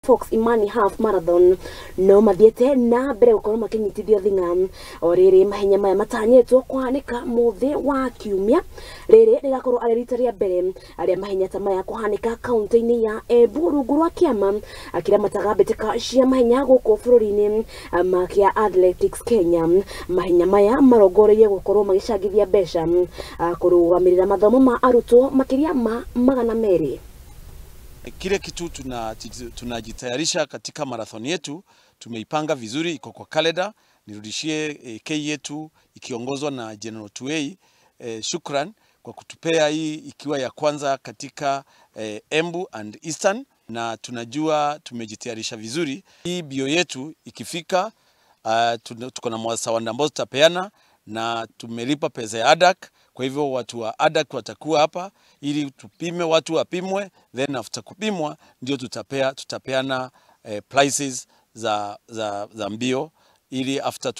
Fox Imani Half Marathon no mathiete na mbere gukorwo makinyitithio thinga o riri mahenya maya matanyetwo kuhanika muthi wa kiumia riri rigakorwo ari rita ria mbere aria mahenya ta maya kuhanika kaunti-ini ya Embu rungu rwa kiama akira matagambitĩka cia mahenya guku bururi-ini makia Athletics Kenya. Mahenya maya marongoreirie gukorwo magicangithia mbeca kurugamirira mathomo ma arutwo makiria ma 200. Kile kitu tunajitayarisha katika marathon yetu, tumeipanga vizuri, iko kwa kalenda. Nirudishie K yetu ikiongozwa na General 2A shukran kwa kutupea hii ikiwa ya kwanza katika Embu and Eastern, na tunajua tumejitayarisha vizuri. Hii bio yetu ikifika tuko na mwasawanda ambao tutapeana na tumelipa pesa ya ADAC. Kwa hivyo watu wa ADAC watakuwa hapa ili tupime, watu wapimwe, then after kupimwa ndio tutapeana prices za mbio, ili after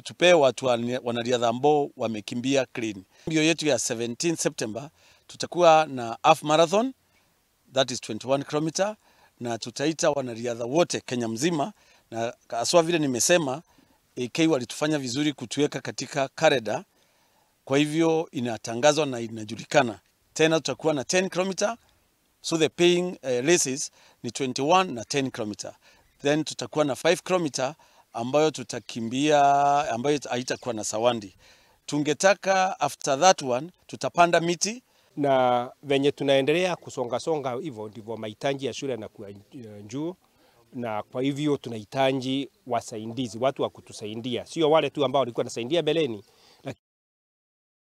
tupe watu wanariadha ambao wamekimbia clean. Mbio yetu ya 17 September tutakuwa na half marathon, that is 21 km, na tutaita wanariadha wote Kenya mzima, na aswa vile nimesema AK walitufanya vizuri kutuweka katika kalenda. Kwa hivyo inatangazwa na inajulikana. Tena tutakuwa na 10 km, so the paying races ni 21 na 10 km. Then tutakuwa na 5 km ambayo tutakimbia, ambayo haitakuwa na sawandi. Tungetaka after that one tutapanda miti, na venye tunaendelea kusonga hivyo ndivyo mahitaji ya shule na kuwa juu, na kwa hivyo tunahitaji wasaidizi, watu wa kutusaidia, sio wale tu ambao walikuwa nasaidia beleni,